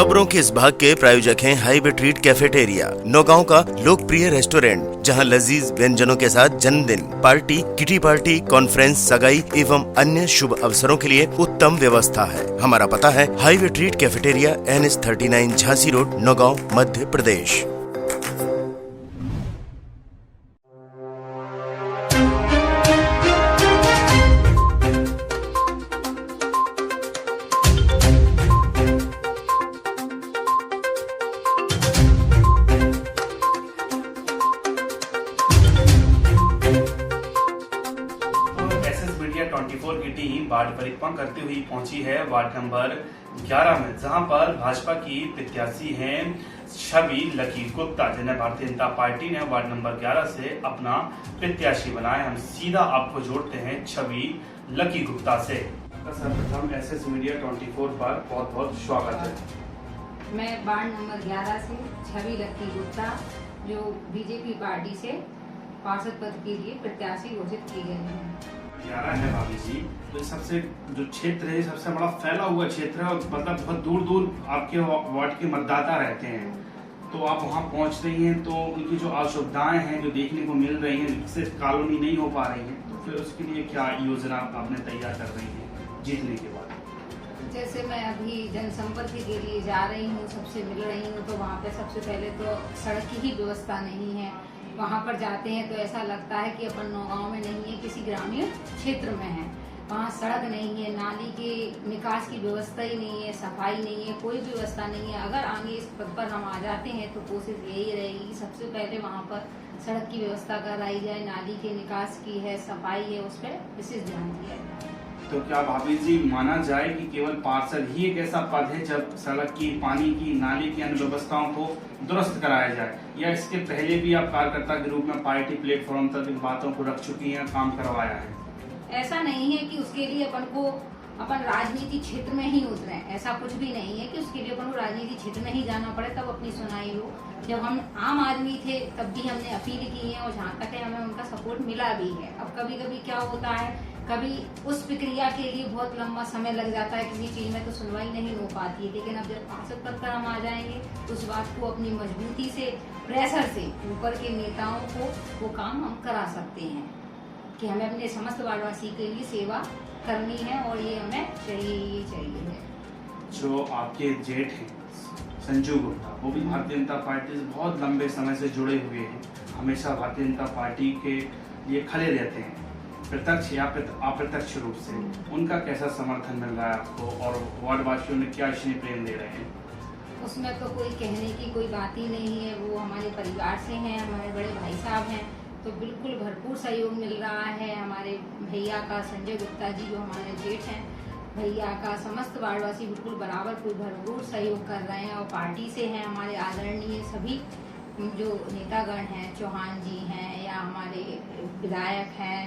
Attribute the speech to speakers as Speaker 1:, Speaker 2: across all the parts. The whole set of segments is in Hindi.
Speaker 1: खबरों के इस भाग के प्रायोजक हैं हाईवे ट्रीट कैफेटेरिया, नौगांव का लोकप्रिय रेस्टोरेंट जहां लजीज व्यंजनों के साथ जन्मदिन, पार्टी, किटी पार्टी, कॉन्फ्रेंस, सगाई एवं अन्य शुभ अवसरों के लिए उत्तम व्यवस्था है। हमारा पता है highway treat cafeteria, NH39 Jhansi road, Naugaon, Madhya Pradesh.
Speaker 2: Media 24 की टीम वार्ड परिक्रमा करते हुए पहुंची है वार्ड नंबर 11 में, जहां पर भाजपा की प्रत्याशी हैं छवि लकी गुप्ता, जिन्हें भारतीय जनता पार्टी ने वार्ड नंबर 11 से अपना प्रत्याशी बनाया। हम सीधा आपको जोड़ते हैं छवि लकी गुप्ता से। सर्वप्रथम SS मीडिया 24 पर बहुत बहुत स्वागत है।
Speaker 3: मैं वार्ड नंबर 11 से छवि लकी गुप्ता, जो बीजेपी पार्टी से पार्षद पद के लिए प्रत्याशी घोषित की गई है।
Speaker 2: 11 है भाभी जी, तो सबसे जो क्षेत्र है सबसे बड़ा फैला हुआ क्षेत्र है, मतलब बहुत दूर दूर आपके वार्ड के मतदाता रहते हैं, तो आप वहां पहुंच रही हैं तो उनकी जो असुविधाएं हैं जो देखने को मिल रही हैं, विकसित कॉलोनी नहीं हो पा रही है, तो फिर उसके लिए क्या योजना आपने तैयार कर रही है जीतने के बाद?
Speaker 3: जैसे मैं अभी जनसंपर्क के लिए जा रही हूँ, सबसे मिल रही हूँ, तो वहाँ पे सबसे पहले तो सड़क की ही व्यवस्था नहीं है। वहाँ पर जाते हैं तो ऐसा लगता है कि अपन नौगांव में नहीं है, किसी ग्रामीण क्षेत्र में है। वहाँ सड़क नहीं है, नाली के निकास की व्यवस्था ही नहीं है, सफाई नहीं है, कोई व्यवस्था नहीं है। अगर आगे इस पद पर हम आ जाते हैं तो कोशिश यही रहेगी कि सबसे पहले वहाँ पर सड़क की व्यवस्था कराई जाए, नाली के निकास की है, सफाई है, उस पर विशेष ध्यान दिया जाए।
Speaker 2: तो क्या भाभी जी माना जाए कि केवल पार्षद ही एक ऐसा पद है जब सड़क की, पानी की, नाली की अन्य व्यवस्थाओं को दुरुस्त कराया जाए, या इसके पहले भी आप कार्यकर्ता के रूप में पार्टी प्लेटफॉर्म तक इन बातों को रख चुकी हैं, काम करवाया है?
Speaker 3: ऐसा नहीं है कि उसके लिए अपन राजनीति क्षेत्र में ही उतरे, ऐसा कुछ भी नहीं है कि उसके लिए अपन को राजनीति क्षेत्र में ही जाना पड़े तब अपनी सुनाई हो। जब हम आम आदमी थे तब भी हमने अपील की है और जहाँ तक है हमें उनका सपोर्ट मिला भी है। अब कभी कभी क्या होता है, कभी उस प्रक्रिया के लिए बहुत लंबा समय लग जाता है, किसी चीज में तो सुनवाई नहीं हो पाती है, लेकिन अब जब पार्षद पद पर हम आ जाएंगे तो उस बात को अपनी मजबूती से, प्रेशर से ऊपर के नेताओं को वो काम हम करा सकते हैं कि हमें अपने समस्त वार्डवासी के लिए सेवा करनी है और ये हमें चाहिए है।
Speaker 2: जो आपके जेठ हैं संजू गुप्ता, वो भी भारतीय जनता पार्टी से बहुत लंबे समय से जुड़े हुए हैं, हमेशा भारतीय जनता पार्टी के लिए खड़े रहते हैं, प्रत्यक्ष या अप्रत्यक्ष रूप से। उनका कैसा समर्थन मिल रहा है आपको और वार्डवासियों ने क्या स्नेह प्रेम दे रहे हैं?
Speaker 3: उसमें तो कोई कहने की कोई बात ही नहीं है, वो हमारे परिवार से हैं, हमारे बड़े भाई साहब हैं, तो बिल्कुल भरपूर सहयोग मिल रहा है। हमारे भैया का, संजय गुप्ता जी जो हमारे जेठ हैं, भैया का समस्त वार्डवासी बिल्कुल बराबर कोई भरपूर सहयोग कर रहे हैं। और पार्टी से हैं हमारे आदरणीय सभी जो नेतागण हैं, चौहान जी हैं या हमारे विधायक हैं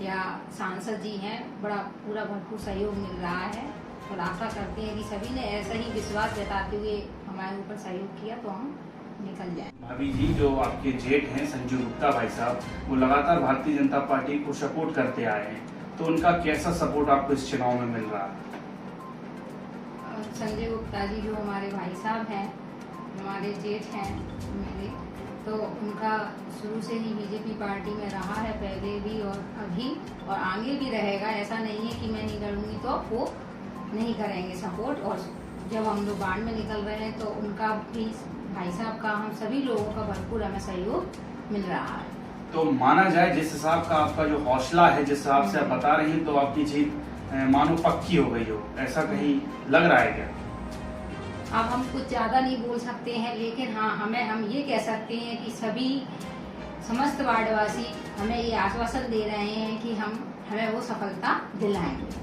Speaker 3: या सांसद जी हैं, बड़ा पूरा भरपूर सहयोग मिल रहा है और आशा करते हैं कि सभी ने ऐसा ही विश्वास जताते हुए हमारे ऊपर सहयोग किया तो हम निकल जाए।
Speaker 2: भाभी जी, जो आपके जेठ हैं संजू गुप्ता भाई साहब, वो लगातार भारतीय जनता पार्टी को सपोर्ट करते आए हैं, तो उनका कैसा सपोर्ट आपको इस चुनाव में मिल रहा है?
Speaker 3: संजय गुप्ता जी जो हमारे भाई साहब हैं, हमारे जेठ हैं मेरे, तो उनका शुरू से ही बीजेपी पार्टी में रहा है, पहले भी और अभी और आगे भी रहेगा। ऐसा नहीं है कि मैं नहीं करूँगी तो वो नहीं करेंगे सपोर्ट। और जब हम लोग बाढ़ में निकल रहे हैं तो उनका भी, भाई साहब का, हम सभी लोगों का भरपूर हमें सहयोग मिल रहा है।
Speaker 2: तो माना जाए जिस हिसाब का आपका जो हौसला है, जिस हिसाब से आप बता रही हैं, तो आपकी जीत मानो पक्की हो गई हो, ऐसा कहीं लग रहा है क्या?
Speaker 3: अब हम कुछ ज्यादा नहीं बोल सकते हैं, लेकिन हाँ हम ये कह सकते हैं कि सभी समस्त वार्डवासी हमें ये आश्वासन दे रहे हैं कि हमें वो सफलता दिलाएंगे।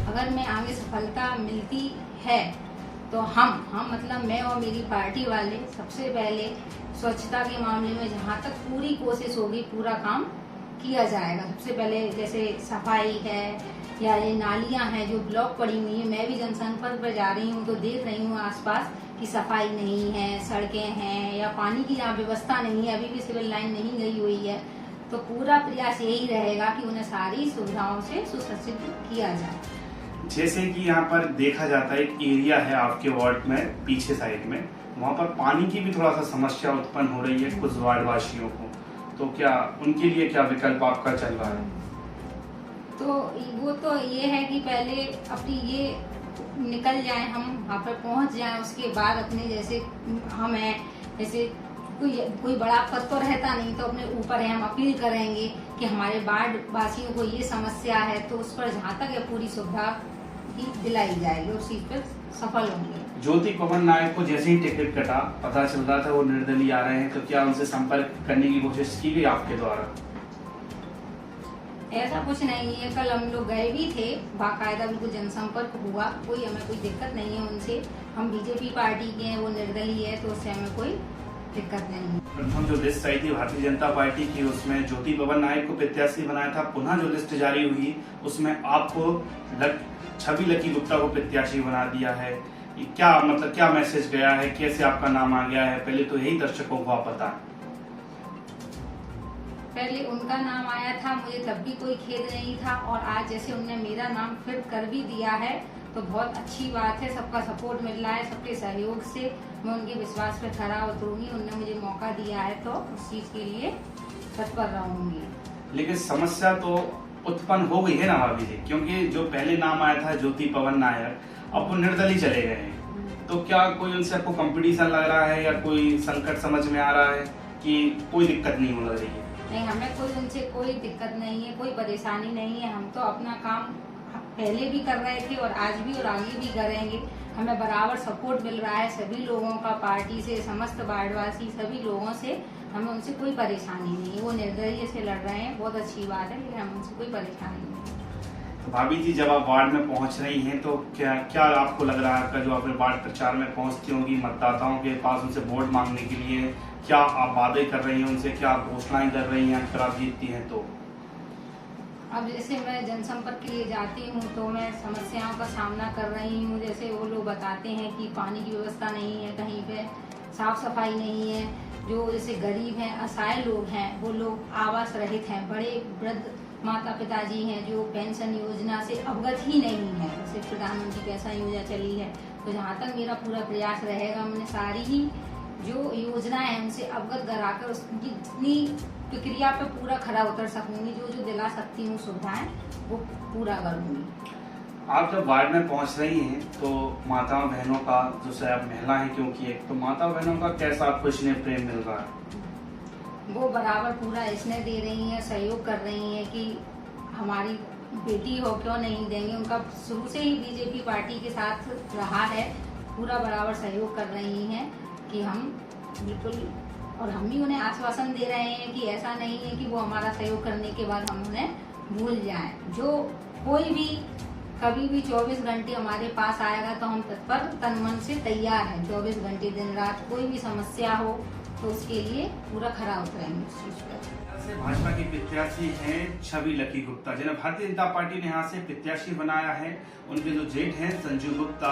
Speaker 3: अगर मैं आगे सफलता मिलती है तो हम मतलब मैं और मेरी पार्टी वाले सबसे पहले स्वच्छता के मामले में जहाँ तक पूरी कोशिश होगी पूरा काम किया जाएगा। सबसे पहले जैसे सफाई है या ये नालियां हैं जो ब्लॉक पड़ी हुई है, मैं भी जनसंपर्क पर जा रही हूँ तो देख रही हूँ आसपास कि सफाई नहीं है, सड़कें हैं या पानी की यहाँ व्यवस्था नहीं है, अभी भी सिविल लाइन नहीं गई हुई है, तो पूरा प्रयास यही रहेगा कि उन्हें सारी सुविधाओं से सुसज्जित किया जाए।
Speaker 2: जैसे कि यहाँ पर देखा जाता है, एक एरिया है आपके वार्ड में पीछे साइड में, वहाँ पर पानी की भी थोड़ा सा समस्या उत्पन्न हो रही है कुछ वार्ड वासियों को, तो क्या उनके लिए क्या विकल्प आपका चल रहा है?
Speaker 3: तो वो तो ये है कि पहले अपनी ये निकल जाए, हम वहाँ पर पहुँच जाए, उसके बाद अपने जैसे हम हैं, जैसे कोई बड़ा पद तो रहता नहीं, तो अपने ऊपर है, हम अपील करेंगे कि हमारे वार्ड वासियों को ये समस्या है, तो उस पर जहाँ तक है पूरी सुविधा की दिलाई जाएगी और उस चीज पर सफल होंगे।
Speaker 2: ज्योति पवन नायक को जैसे ही टिकट कटा, पता चल रहा था वो निर्दलीय आ रहे हैं, तो क्या उनसे संपर्क करने की कोशिश की गई आपके द्वारा?
Speaker 3: ऐसा कुछ नहीं है, कल हम लोग गए भी थे, बाकायदा बिल्कुल जनसंपर्क हुआ, हमें कोई दिक्कत नहीं है उनसे। हम बीजेपी पार्टी के हैं, वो निर्दलीय है, तो उससे हमें कोई दिक्कत नहीं है।
Speaker 2: प्रथम जो लिस्ट आई थी भारतीय जनता पार्टी की, उसमें ज्योति पवन नायक को प्रत्याशी बनाया था। पुनः जो लिस्ट जारी हुई उसमें आपको छवि लकी गुप्ता को प्रत्याशी बना दिया है। क्या मतलब क्या मैसेज गया है, कैसे आपका नाम आ गया है? पहले तो यही दर्शकों को आप बताएं।
Speaker 3: पहले उनका नाम आया था, मुझे तब भी कोई खेद नहीं था, और आज जैसे उनने मेरा नाम फिर कर भी दिया है तो बहुत अच्छी बात है। सबका सपोर्ट मिल रहा है, सबके सहयोग से मैं उनके विश्वास पे खरा उतरूंगी। उन्होंने मुझे मौका दिया है तो उस चीज के लिए तत्पर रहूंगी।
Speaker 2: लेकिन समस्या तो उत्पन्न हो गई है ना भाभी जी, क्योंकि जो पहले नाम आया था ज्योति पवन नायक, अब वो निर्दलीय चले गए हैं, तो क्या कोई उनसे आपको कंपटीशन लग रहा है या कोई संकट समझ में आ रहा है कि कोई दिक्कत नहीं हो रही है?
Speaker 3: नहीं, हमें कोई उनसे कोई दिक्कत नहीं है, कोई परेशानी नहीं है। हम तो अपना काम पहले भी कर रहे थे और आज भी और आगे भी करेंगे। हमें बराबर सपोर्ट मिल रहा है सभी लोगों का, पार्टी से, समस्त वार्डवासी, सभी लोगों से। हमें उनसे कोई परेशानी नहीं है। वो निर्दलीय से लड़ रहे हैं, बहुत अच्छी बात है, लेकिन हमें उनसे कोई परेशानी नहीं है।
Speaker 2: तो भाभी जी, जब आप वार्ड में पहुंच रही हैं तो क्या आपको लग रहा है, आपका जो अपने वार्ड प्रचार में पहुंचती होंगी मतदाताओं के पास उनसे वोट मांगने के लिए, क्या आप वादे कर रही हैं उनसे, क्या आप घोषणाएं कर रही हैं अगर आप जीतती हैं तो?
Speaker 3: अब जैसे मैं जनसंपर्क के लिए जाती हूँ तो मैं समस्याओं का सामना कर रही हूँ। जैसे वो लोग बताते हैं कि पानी की व्यवस्था नहीं है, कहीं पे साफ सफाई नहीं है, जो जैसे गरीब हैं, असहाय लोग हैं, वो लोग आवास रहित हैं, बड़े वृद्ध माता पिताजी हैं जो पेंशन योजना से अवगत ही नहीं है। जैसे प्रधानमंत्री पेंशन योजना चली है, तो जहाँ तक मेरा पूरा प्रयास रहेगा, मैंने सारी ही जो योजना है उनसे अवगत कराकर उसकी जितनी प्रक्रिया पे पूरा खरा उतर सकूंगी, जो दिला सकती हूँ सुविधाएं, वो पूरा करूंगी।
Speaker 2: आप जब वार्ड में पहुंच रही हैं तो माताओं बहनों का, जो शायद महिला है क्योंकि एक, तो माताओं बहनों का कैसा आपको स्नेह प्रेम मिल रहा है?
Speaker 3: वो बराबर पूरा स्नेह दे रही हैं, सहयोग कर रही हैं कि हमारी बेटी हो, क्यों नहीं देंगे। उनका शुरू से ही बीजेपी पार्टी के साथ रहा है, पूरा बराबर सहयोग कर रही हैं कि हम बिल्कुल, और हम भी उन्हें आश्वासन दे रहे हैं कि ऐसा नहीं है कि वो हमारा सहयोग करने के बाद हम उन्हें भूल जाएं। जो कोई भी कभी भी 24 घंटे हमारे पास आएगा तो हम तत्पर तन मन से तैयार हैं। 24 घंटे दिन रात कोई भी समस्या हो तो उसके लिए पूरा खरा उतरेंगे उस चीज पर।
Speaker 2: भाजपा की प्रत्याशी हैं छवि लकी गुप्ता, जिन्हें भारतीय जनता पार्टी ने यहाँ से प्रत्याशी बनाया है। उनके जो जेठ हैं संजू गुप्ता,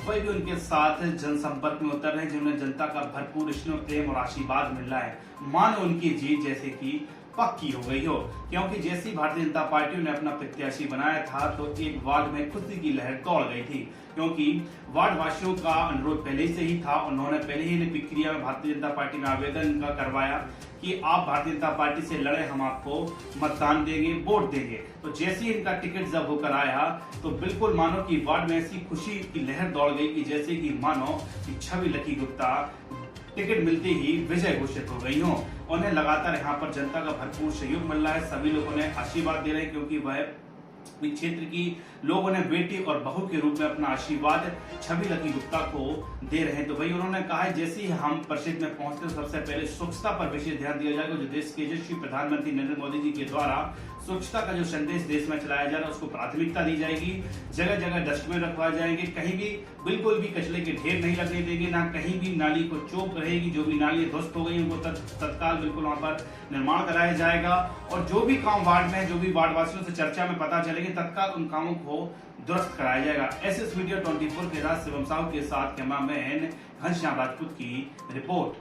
Speaker 2: वही भी उनके साथ जनसंपर्क में उतर रहे हैं, जिन्हें जनता का भरपूर स्नेह प्रेम और आशीर्वाद मिल रहा है। मानो उनकी जीत जैसे कि पक्की हो गई हो, क्योंकि जैसी भारतीय जनता पार्टी ने अपना प्रत्याशी बनाया था तो एक वार्ड में खुशी की लहर दौड़ गई थी, क्योंकि वार्ड वासियों का अनुरोध पहले से ही था। उन्होंने पहले ही प्रक्रिया में भारतीय जनता पार्टी में आवेदन करवाया कि आप भारतीय जनता पार्टी से लड़े, हम आपको मतदान देंगे, वोट देंगे। तो जैसे ही इनका टिकट जब होकर आया तो बिल्कुल मानो कि वार्ड में ऐसी खुशी की लहर दौड़ गई कि जैसे कि मानो कि छवि लकी गुप्ता टिकट मिलते ही विजय घोषित हो गई हो। उन्हें लगातार यहाँ पर जनता का भरपूर सहयोग मिल रहा है, सभी लोग उन्हें आशीर्वाद दे रहे हैं, क्योंकि वह क्षेत्र की लोग उन्हें बेटी और बहू के रूप में अपना आशीर्वाद छवि लकी गुप्ता को दे रहे हैं। तो वही उन्होंने कहा है, जैसे ही हम परिषद में पहुंचते हैं सबसे पहले स्वच्छता पर विशेष ध्यान दिया जाएगा। जो देश के यशस्वी प्रधानमंत्री नरेंद्र मोदी जी के द्वारा स्वच्छता का जो संदेश देश में चलाया जा रहा है उसको प्राथमिकता दी जाएगी। जगह जगह डस्टबिन रखवाए जाएंगे, कहीं भी बिल्कुल भी कचरे के ढेर नहीं लगने देंगे, ना कहीं भी नाली को चौक रहेगी। जो भी नाली ध्वस्त हो गई उनको तत्काल बिल्कुल वहां पर निर्माण कराया जाएगा, और जो भी काम वार्ड में, जो भी वार्ड वासियों से चर्चा में पता चलेगी, तत्काल उन कामों को दुरुस्त कराया जाएगा। एसएस मीडिया 24 के साथ शिवम साहू के साथ कैमरामैन घनश्याम राजपूत की रिपोर्ट।